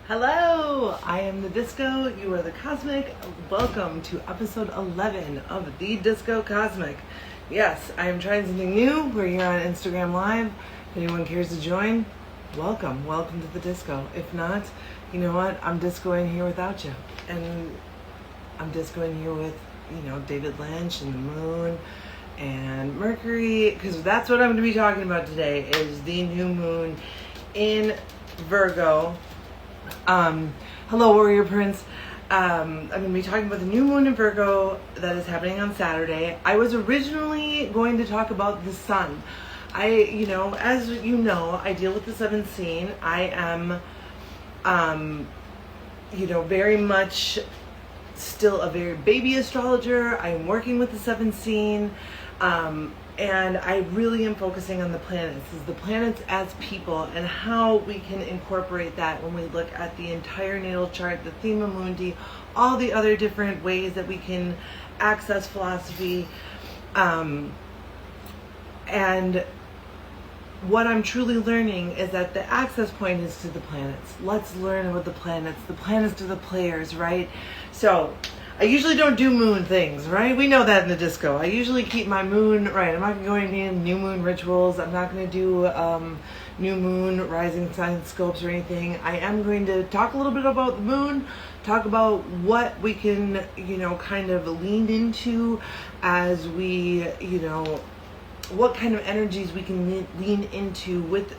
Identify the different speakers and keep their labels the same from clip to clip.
Speaker 1: Hello, I am the Disco, you are the Cosmic. Welcome to episode 11 of The Disco Cosmic. Yes, I am trying something new. We're here on Instagram Live. If anyone cares to join, welcome to the disco. If not, you know what? I'm discoing here without you. And I'm discoing here with, David Lynch and the moon and Mercury, because that's what I'm going to be talking about today, is the new moon in Virgo. Hello, Warrior Prince. I'm going to be talking about the new moon in Virgo that is happening on Saturday. I was originally going to talk about the sun. As you know, I deal with the seventh scene. I am, very much still a very baby astrologer. I'm working with the seventh scene. And I really am focusing on the planets as people, and how we can incorporate that when we look at the entire natal chart, the thema mundi, all the other different ways that we can access philosophy. And what I'm truly learning is that the access point is to the planets. Let's learn about the planets. The planets are the players, right? So I usually don't do moon things, right? We know that in the disco. I usually keep my moon, right? I'm not going to go into any new moon rituals. I'm not going to do new moon rising sign scopes or anything. I am going to talk a little bit about the moon, talk about what we can, kind of lean into as we, what kind of energies we can lean into with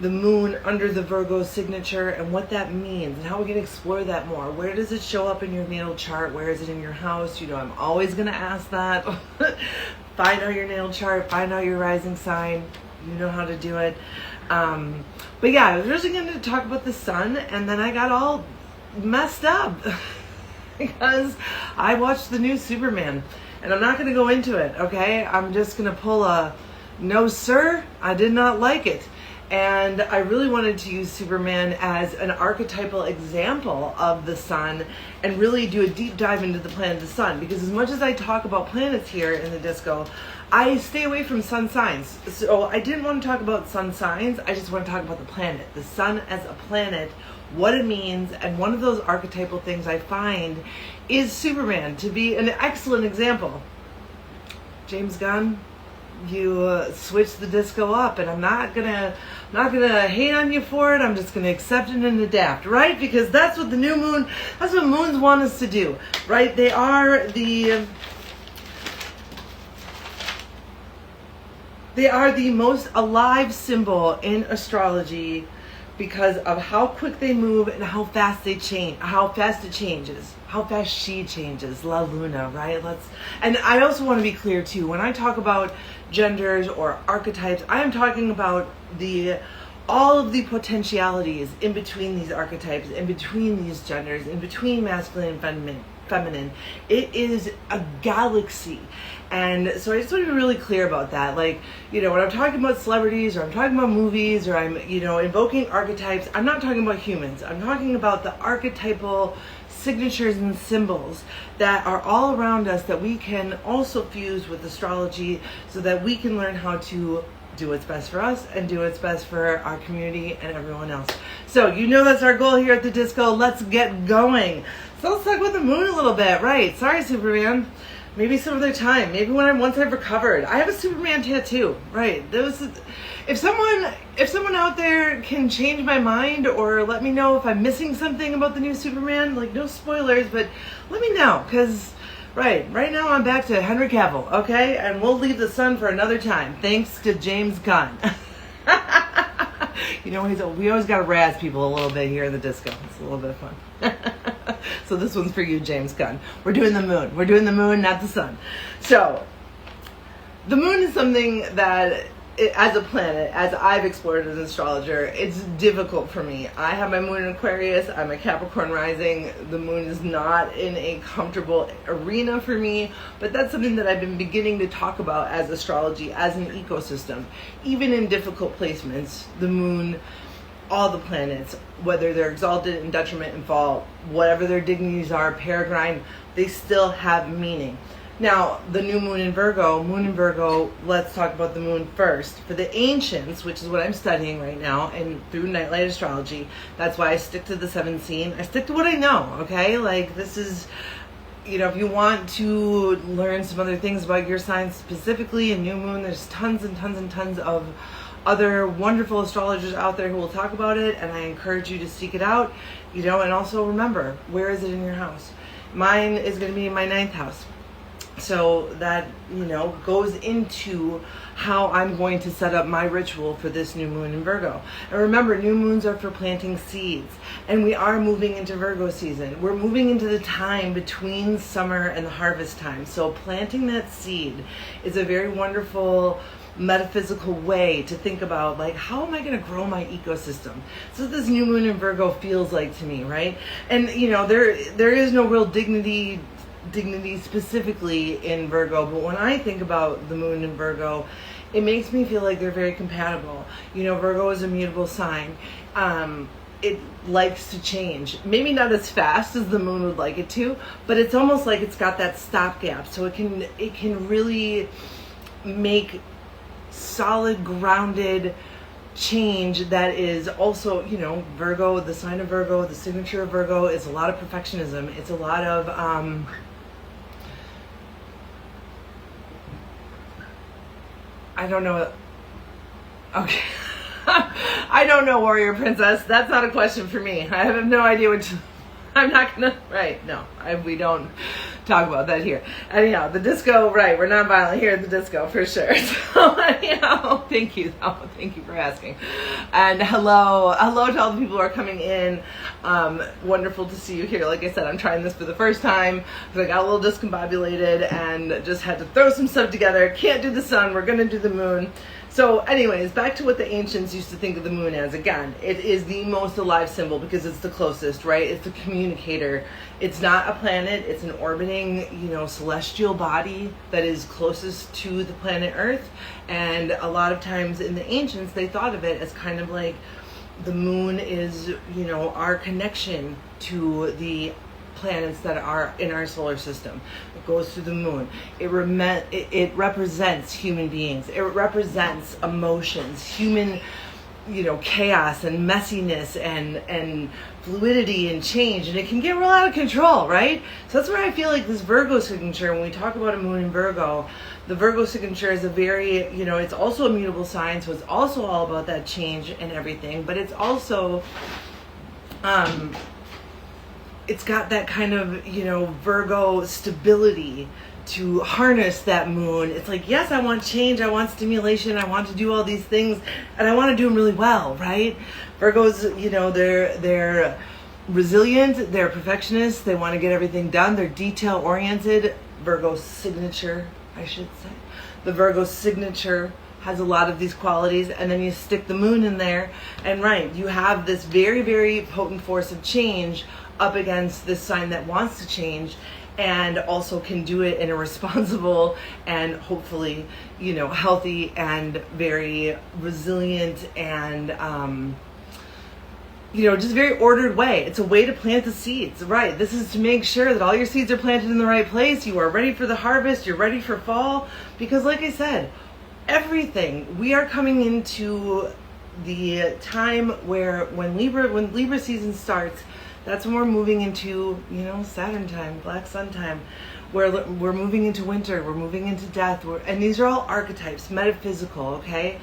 Speaker 1: the moon under the Virgo signature, and what that means, and how we can explore that more. Where does it show up in your natal chart? Where is it in your house? I'm always going to ask that. Find out your natal chart, find out your rising sign. You know how to do it. But yeah, I was originally going to talk about the sun, and then I got all messed up because I watched the new Superman, and I'm not going to go into it, okay? I'm just going to pull a no, sir, I did not like it. And I really wanted to use Superman as an archetypal example of the sun, and really do a deep dive into the planet the sun, because as much as I talk about planets here in the disco, I stay away from sun signs. So I didn't want to talk about sun signs, I just want to talk about the planet, the sun as a planet, what it means. And one of those archetypal things I find is Superman to be an excellent example. James Gunn, you switched the disco up, and I'm not gonna hate on you for it. I'm just gonna accept it and adapt, right? Because that's what that's what moons want us to do, right? They are the most alive symbol in astrology, because of how quick they move and how fast they change, how fast it changes, how fast she changes, La Luna, right? And I also want to be clear too, when I talk about genders or archetypes, I am talking about all of the potentialities in between these archetypes, in between these genders, in between masculine and feminine. It is a galaxy. And so I just want to be really clear about that. When I'm talking about celebrities, or I'm talking about movies, or I'm, invoking archetypes, I'm not talking about humans. I'm talking about the archetypal signatures and symbols that are all around us, that we can also fuse with astrology, so that we can learn how to do what's best for us and do what's best for our community and everyone else. So that's our goal here at the disco. Let's get going. So let's talk about the moon a little bit, right? Sorry, Superman. Maybe some other time. Maybe once I've recovered. I have a Superman tattoo, right? If someone out there can change my mind, or let me know if I'm missing something about the new Superman, no spoilers, but let me know, because right now I'm back to Henry Cavill, okay? And we'll leave the sun for another time, thanks to James Gunn. We always got to razz people a little bit here in the disco. It's a little bit of fun. So this one's for you, James Gunn. We're doing the moon, not the sun. So the moon is something that, as a planet, as I've explored as an astrologer, it's difficult for me. I have my moon in Aquarius. I'm a Capricorn rising. The moon is not in a comfortable arena for me, but that's something that I've been beginning to talk about as astrology, as an ecosystem. Even in difficult placements, the moon, all the planets, whether they're exalted, in detriment, and fall, whatever their dignities are, peregrine, they still have meaning. Now, the new moon in Virgo, let's talk about the moon first. For the ancients, which is what I'm studying right now, and through Nightlight Astrology, that's why I stick to the 7 scene. I stick to what I know, okay? Like, this is, if you want to learn some other things about your sign specifically, and new moon, there's tons and tons and tons of other wonderful astrologers out there who will talk about it, and I encourage you to seek it out, and also remember, where is it in your house? Mine is going to be in my 9th house. So that, goes into how I'm going to set up my ritual for this new moon in Virgo. And remember, new moons are for planting seeds. And we are moving into Virgo season. We're moving into the time between summer and the harvest time. So planting that seed is a very wonderful metaphysical way to think about, like, how am I going to grow my ecosystem? So this new moon in Virgo feels like to me, right? And, there is no real dignity specifically in Virgo, but when I think about the moon in Virgo, it makes me feel like they're very compatible. Virgo is a mutable sign. It likes to change, maybe not as fast as the moon would like it to, but it's almost like it's got that stopgap, so it can really make solid, grounded change that is also, Virgo, the sign of Virgo, the signature of Virgo is a lot of perfectionism. It's a lot of I don't know. Okay. I don't know, Warrior Princess. That's not a question for me. I have no idea what to, I'm not going to, right, no. We don't talk about that here. Anyhow, the disco, right, we're not violent here at the disco, for sure. So, anyhow, thank you for asking. And hello to all the people who are coming in. Wonderful to see you here. Like I said, I'm trying this for the first time because I got a little discombobulated and just had to throw some stuff together. Can't do the sun, we're going to do the moon. So anyways, back to what the ancients used to think of the moon as. Again, it is the most alive symbol because it's the closest, right? It's the communicator. It's not a planet. It's an orbiting, celestial body that is closest to the planet Earth. And a lot of times in the ancients, they thought of it as kind of like the moon is, our connection to the planets that are in our solar system. It goes through the moon. It represents human beings. It represents emotions, human, chaos and messiness and fluidity and change, and it can get real out of control, right? So that's where I feel like this Virgo signature, when we talk about a moon in Virgo, the Virgo signature is a very, it's also a mutable sign, so it's also all about that change and everything, but it's also it's got that kind of, Virgo stability to harness that moon. It's like, yes, I want change, I want stimulation, I want to do all these things, and I want to do them really well, right? Virgos, they're resilient, they're perfectionists, they want to get everything done, they're detail-oriented. Virgo signature, I should say. The Virgo signature has a lot of these qualities, and then you stick the moon in there, and right, you have this very, very potent force of change up against this sign that wants to change and also can do it in a responsible and hopefully, healthy and very resilient and, just very ordered way. It's a way to plant the seeds, right? This is to make sure that all your seeds are planted in the right place. You are ready for the harvest. You're ready for fall. Because like I said, everything, we are coming into the time where when Libra season starts, that's when we're moving into, Saturn time, Black Sun time, where we're moving into winter, we're moving into death, and these are all archetypes, metaphysical, okay?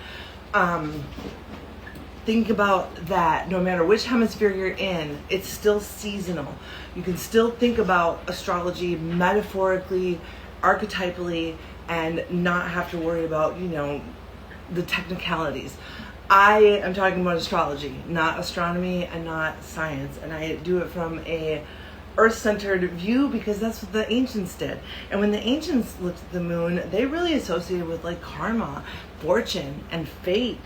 Speaker 1: Think about that. No matter which hemisphere you're in, it's still seasonal. You can still think about astrology metaphorically, archetypally, and not have to worry about, the technicalities. I am talking about astrology, not astronomy and not science. And I do it from a earth-centered view because that's what the ancients did. And when the ancients looked at the moon, they really associated with like karma, fortune, and fate.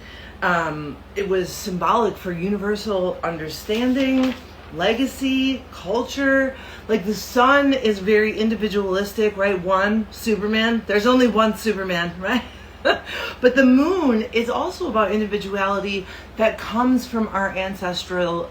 Speaker 1: It was symbolic for universal understanding, legacy, culture. Like the sun is very individualistic, right? One Superman. There's only one Superman, right? But the moon is also about individuality that comes from our ancestral,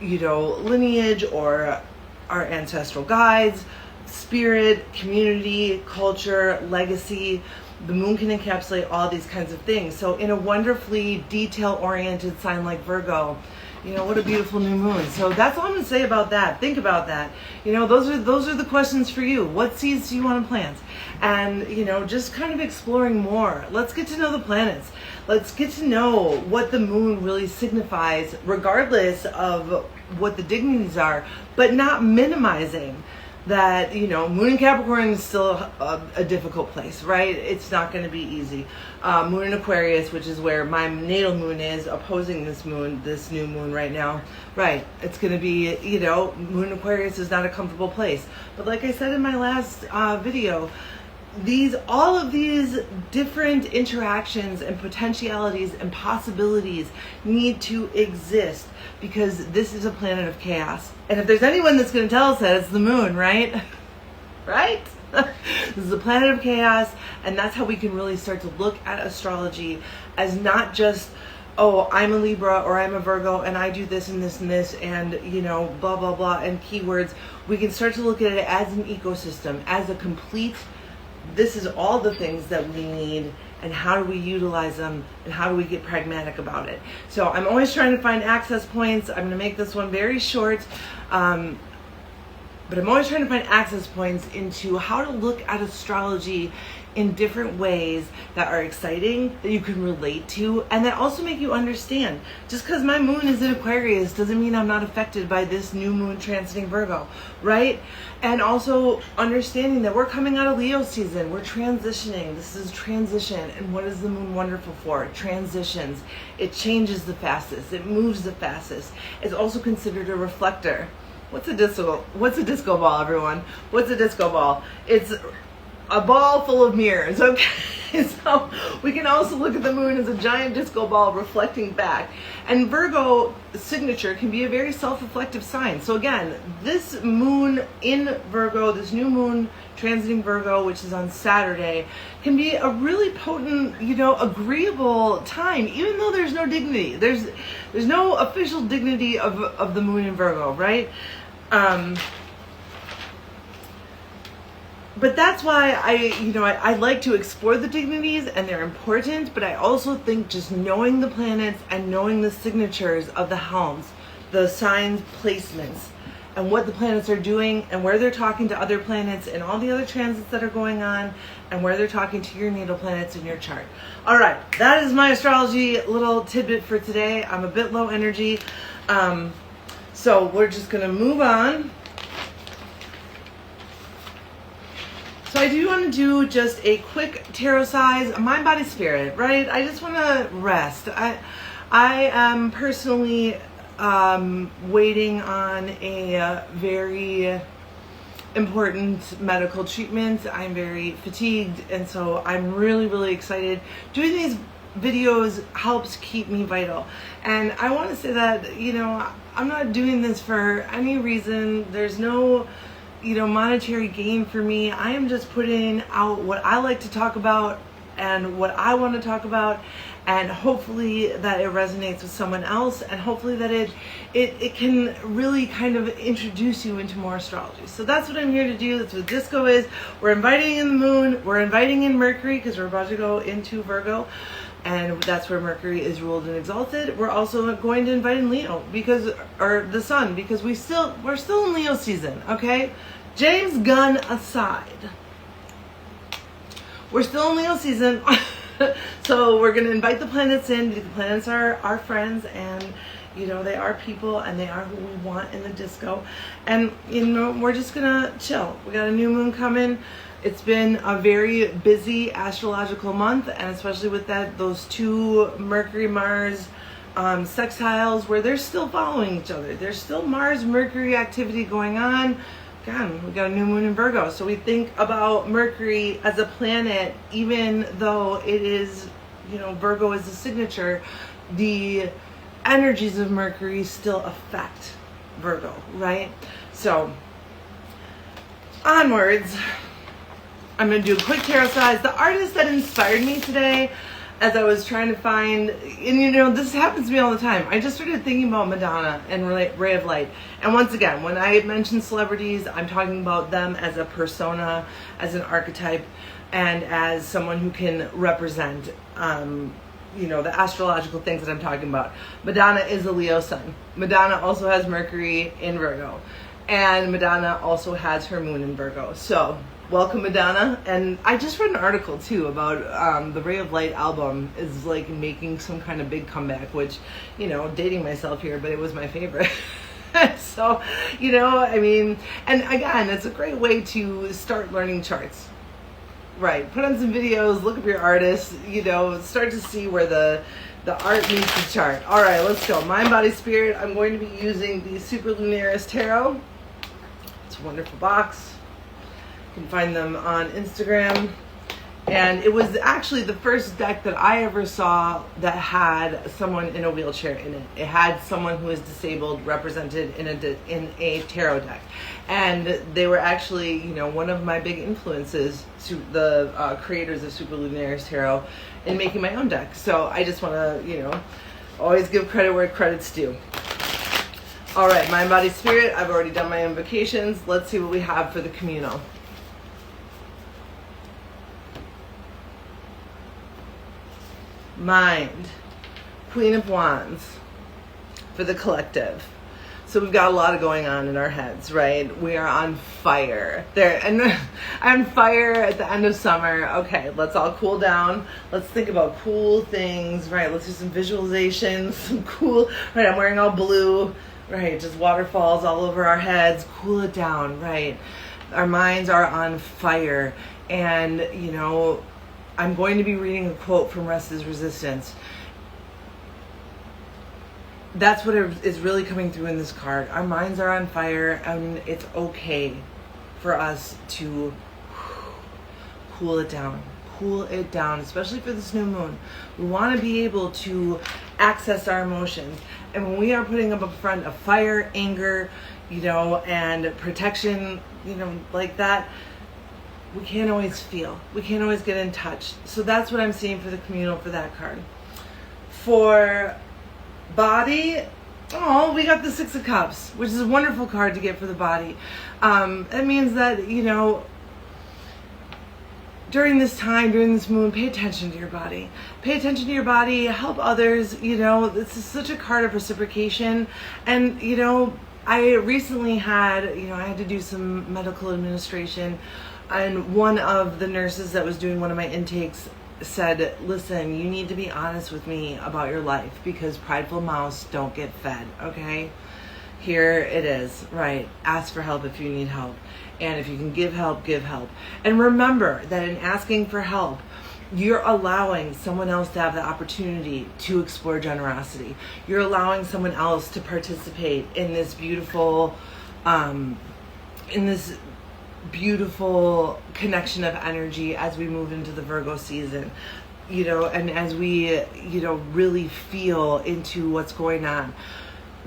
Speaker 1: lineage or our ancestral guides, spirit, community, culture, legacy. The moon can encapsulate all these kinds of things. So in a wonderfully detail-oriented sign like Virgo, you know, what a beautiful new moon. So that's all I'm going to say about that. Think about that. You know, those are the questions for you. What seeds do you want to plant? And, you know, just kind of exploring more. Let's get to know the planets. Let's get to know what the moon really signifies, regardless of what the dignities are, but not minimizing that, you know, moon in Capricorn is still a difficult place, right? It's not going to be easy. Moon in Aquarius, which is where my natal moon is, opposing this new moon right now, right? It's going to be, you know, moon in Aquarius is not a comfortable place. But like I said in my last video, all of these different interactions and potentialities and possibilities need to exist, because this is a planet of chaos. And if there's anyone that's going to tell us that, it's the moon, right? Right? This is a planet of chaos, and that's how we can really start to look at astrology as not just, oh, I'm a Libra or I'm a Virgo and I do this and this and this and, you know, blah, blah, blah, and keywords. We can start to look at it as an ecosystem, as a complete, this is all the things that we need, and how do we utilize them, and how do we get pragmatic about it. So I'm always trying to find access points. I'm going to make this one very short, but I'm always trying to find access points into how to look at astrology in different ways that are exciting, that you can relate to, and that also make you understand. Just because my moon is in Aquarius doesn't mean I'm not affected by this new moon transiting Virgo, right? And also understanding that we're coming out of Leo season. We're transitioning. This is transition. And what is the moon wonderful for? Transitions. It changes the fastest. It moves the fastest. It's also considered a reflector. What's a disco ball, everyone? What's a disco ball? It's a ball full of mirrors, okay? So we can also look at the moon as a giant disco ball reflecting back. And Virgo signature can be a very self-reflective sign. So again, this moon in Virgo, this new moon transiting Virgo, which is on Saturday, can be a really potent, you know, agreeable time, even though there's no dignity. There's no official dignity of the moon in Virgo, right? But that's why I like to explore the dignities, and they're important, but I also think just knowing the planets and knowing the signatures of the helms, the signs, placements, and what the planets are doing, and where they're talking to other planets, and all the other transits that are going on, and where they're talking to your natal planets in your chart. All right, that is my astrology little tidbit for today. I'm a bit low energy, so we're just going to move on. So I do want to do just a quick tarot size, mind, body, spirit, right? I just want to rest. I am personally waiting on a very important medical treatment. I'm very fatigued, and so I'm really, really excited. Doing these videos helps keep me vital. And I want to say that, you know, I'm not doing this for any reason. There's no, you know, monetary gain for me. I am just putting out what I like to talk about and what I want to talk about, and hopefully that it resonates with someone else, and hopefully that it can really kind of introduce you into more astrology. So that's what I'm here to do. That's what disco is. We're inviting in the moon, we're inviting in Mercury, because we're about to go into Virgo, and that's where Mercury is ruled and exalted. We're also going to invite in Leo, or the sun, because we're still in Leo season, okay? James Gunn aside, we're still in Leo season. So we're going to invite the planets in. The planets are our friends, and, you know, they are people, and they are who we want in the disco. And, you know, we're just going to chill. We got a new moon coming. It's been a very busy astrological month, and especially with those two Mercury-Mars sextiles, where they're still following each other. There's still Mars-Mercury activity going on. God, we got a new moon in Virgo. So we think about Mercury as a planet, even though it is, you know, Virgo is the signature, the energies of Mercury still affect Virgo, right? So, onwards. I'm going to do a quick tarot size. The artist that inspired me today, as I was trying to find, and you know, this happens to me all the time, I just started thinking about Madonna and Ray of Light. And once again, when I mention celebrities, I'm talking about them as a persona, as an archetype, and as someone who can represent, you know, the astrological things that I'm talking about. Madonna is a Leo sun. Madonna also has Mercury in Virgo. And Madonna also has her moon in Virgo. So, welcome Madonna. And I just read an article too about the Ray of Light album is like making some kind of big comeback, which, you know, dating myself here, but it was my favorite. So, you know, I mean, and again, it's a great way to start learning charts. Right, put on some videos, look up your artists, you know, start to see where the art meets the chart. All right, let's go. Mind, body, spirit. I'm going to be using the Superlunarist Tarot. It's a wonderful box. You can find them on Instagram. And it was actually the first deck that I ever saw that had someone in a wheelchair in it. It had someone who is disabled represented in a tarot deck. And they were actually, you know, one of my big influences to the creators of Superlunarist Tarot in making my own deck. So I just want to, you know, always give credit where credit's due. All right, mind, body, spirit. I've already done my invocations. Let's see what we have for the communal. Mind, Queen of Wands for the collective. So we've got a lot of going on in our heads, right? We are on fire. And on fire at the end of summer. Okay, let's all cool down. Let's think about cool things, right? Let's do some visualizations, some cool, right? I'm wearing all blue, right? Just waterfalls all over our heads. Cool it down, right? Our minds are on fire. And, you know, I'm going to be reading a quote from Rest is Resistance. That's what is really coming through in this card. Our minds are on fire, and it's okay for us to cool it down. Cool it down, especially for this new moon. We want to be able to access our emotions. And when we are putting up a front of fire, anger, you know, and protection, you know, like that, we can't always feel. We can't always get in touch. So that's what I'm seeing for the communal for that card. For body, oh, we got the Six of Cups, which is a wonderful card to get for the body. It means that, you know, during this time, during this moon, pay attention to your body. Pay attention to your body, help others, you know. This is such a card of reciprocation. And, you know, I recently had, you know, I had to do some medical administration. And one of the nurses that was doing one of my intakes said, listen, you need to be honest with me about your life because prideful mouths don't get fed, okay? Here it is, right? Ask for help if you need help. And if you can give help, give help. And remember that in asking for help, you're allowing someone else to have the opportunity to explore generosity. You're allowing someone else to participate in this beautiful, beautiful connection of energy as we move into the Virgo season, you know, and as we, you know, really feel into what's going on.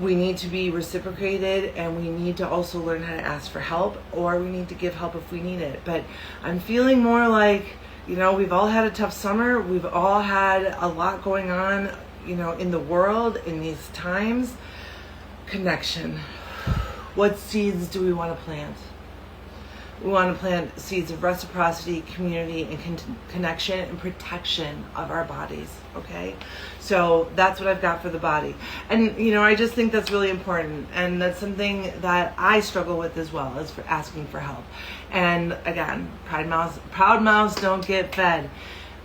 Speaker 1: We need to be reciprocated, and we need to also learn how to ask for help, or we need to give help if we need it. But I'm feeling more like, you know, we've all had a tough summer. We've all had a lot going on, you know, in the world in these times. Connection. What seeds do we want to plant? We want to plant seeds of reciprocity, community, and connection and protection of our bodies, okay? So that's what I've got for the body. And, you know, I just think that's really important. And that's something that I struggle with as well, is for asking for help. And again, proud mouths don't get fed.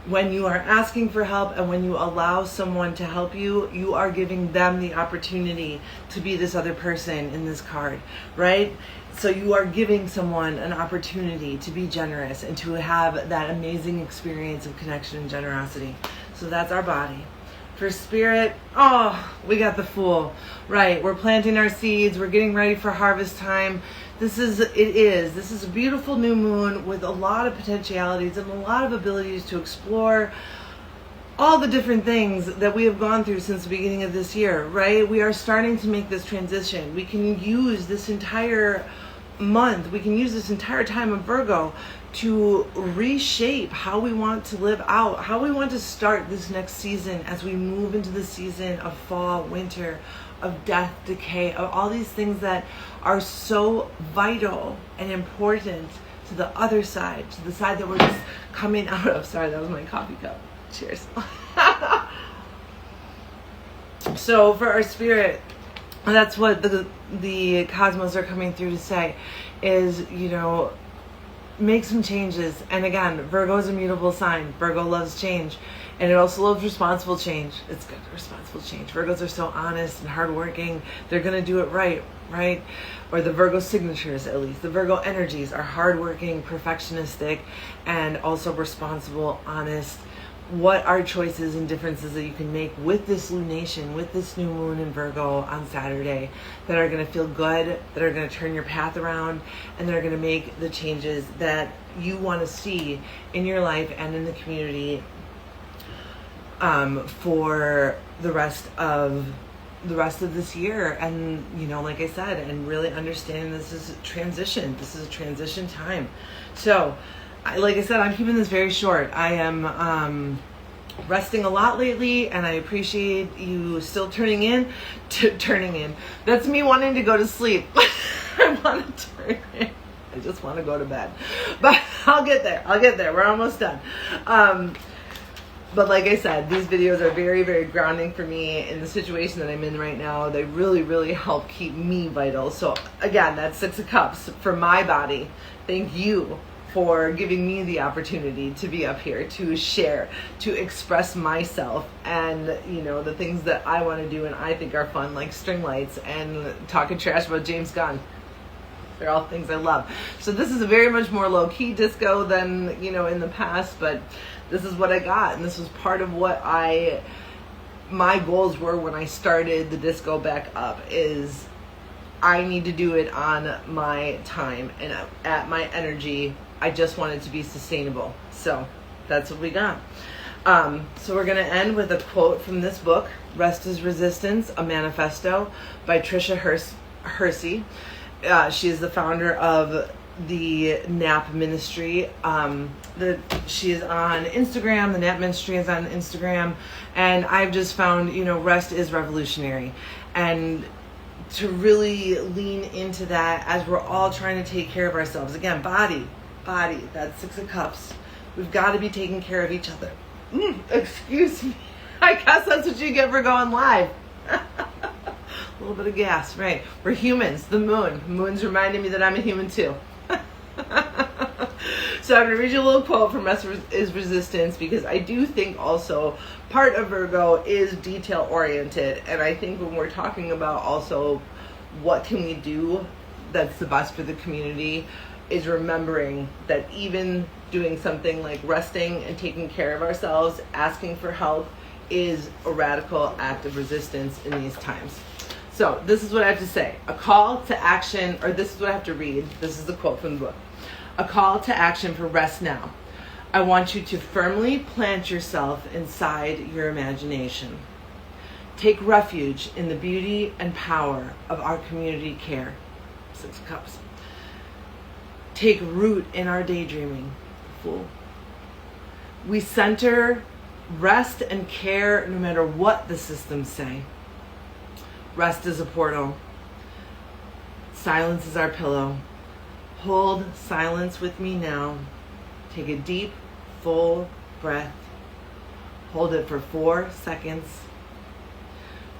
Speaker 1: When you are asking for help and when you allow someone to help you, you are giving them the opportunity to be this other person in this card, right? So you are giving someone an opportunity to be generous and to have that amazing experience of connection and generosity. So that's our body. For spirit, oh, we got the Fool. Right, we're planting our seeds. We're getting ready for harvest time. This is a beautiful new moon with a lot of potentialities and a lot of abilities to explore all the different things that we have gone through since the beginning of this year, right? We are starting to make this transition. We can use this entire month, we can use this entire time of Virgo to reshape how we want to live out, how we want to start this next season as we move into the season of fall, winter, of death, decay, of all these things that are so vital and important to the other side, to the side that we're just coming out of. Sorry, that was my coffee cup. Cheers. So for our spirit, that's what the cosmos are coming through to say is, make some changes. And again, Virgo is a mutable sign. Virgo loves change. And it also loves responsible change. It's good, responsible change. Virgos are so honest and hardworking. They're going to do it right? Or the Virgo signatures, at least. The Virgo energies are hardworking, perfectionistic, and also responsible, honest. What are choices and differences that you can make with this lunation, with this new moon in Virgo on Saturday, that are going to feel good, that are going to turn your path around, and that are going to make the changes that you want to see in your life and in the community for the rest of this year. And like I said, and really understanding this is a transition. This is a transition time. So like I said, I'm keeping this very short. I am resting a lot lately, and I appreciate you still turning in. That's me wanting to go to sleep. I want to turn in. I just want to go to bed. But I'll get there. We're almost done. But like I said, these videos are very, very grounding for me in the situation that I'm in right now. They really, really help keep me vital. So again, that's 6 of Cups for my body. Thank you for giving me the opportunity to be up here, to share, to express myself, and the things that I want to do and I think are fun, like string lights and talking trash about James Gunn. They're all things I love. So this is a very much more low-key disco than in the past, but this is what I got, and this was part of what my goals were when I started the disco back up. Is I need to do it on my time and at my energy. I just want it to be sustainable. So that's what we got. So we're going to end with a quote from this book, Rest is Resistance, a Manifesto by Tricia Hersey. She is the founder of the NAP Ministry. She is on Instagram. The NAP Ministry is on Instagram. And I've just found, rest is revolutionary. And to really lean into that as we're all trying to take care of ourselves. Again, body, that's 6 of Cups. We've got to be taking care of each other. Excuse me. I guess that's what you get for going live. A little bit of gas, right? We're humans. The moon's reminding me that I'm a human too. So I'm going to read you a little quote from Rest is Resistance, because I do think also part of Virgo is detail oriented. And I think when we're talking about also what can we do that's the best for the community, is remembering that even doing something like resting and taking care of ourselves, asking for help, is a radical act of resistance in these times. So this is what I have to say. A call to action, or this is what I have to read. This is the quote from the book. A call to action for rest now. I want you to firmly plant yourself inside your imagination. Take refuge in the beauty and power of our community care. 6 of Cups. Take root in our daydreaming. Fool. We center rest and care no matter what the systems say. Rest is a portal. Silence is our pillow. Hold silence with me now. Take a deep, full breath. Hold it for 4 seconds.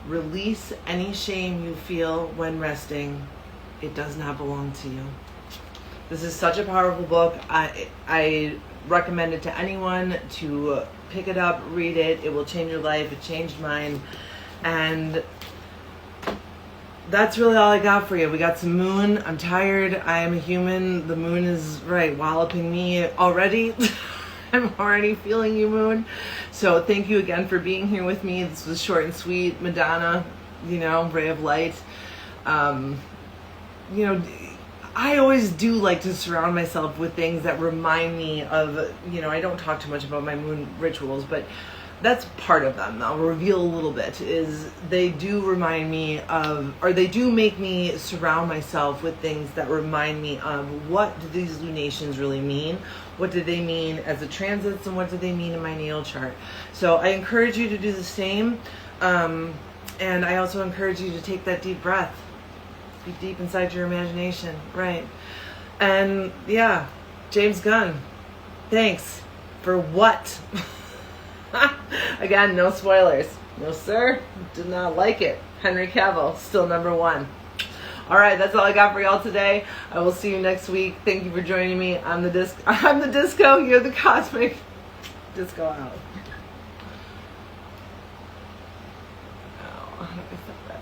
Speaker 1: Release any shame you feel when resting. It does not belong to you. This is such a powerful book. I recommend it to anyone to pick it up, read it. It will change your life. It changed mine. And that's really all I got for you. We got some moon. I'm tired. I am a human. The moon is, walloping me already. I'm already feeling you, moon. So thank you again for being here with me. This was short and sweet. Madonna, ray of light. I always do like to surround myself with things that remind me of, I don't talk too much about my moon rituals, but that's part of them. I'll reveal a little bit, is they do remind me of, or they do make me surround myself with things that remind me of what do these lunations really mean? What do they mean as the transits, and what do they mean in my natal chart? So I encourage you to do the same. And I also encourage you to take that deep breath. Be deep inside your imagination, right? And yeah, James Gunn, thanks for what? Again, no spoilers. No, sir. Did not like it. Henry Cavill, still number one. All right, that's all I got for y'all today. I will see you next week. Thank you for joining me. I'm the disco. You're the cosmic. Disco out. Oh, I said that.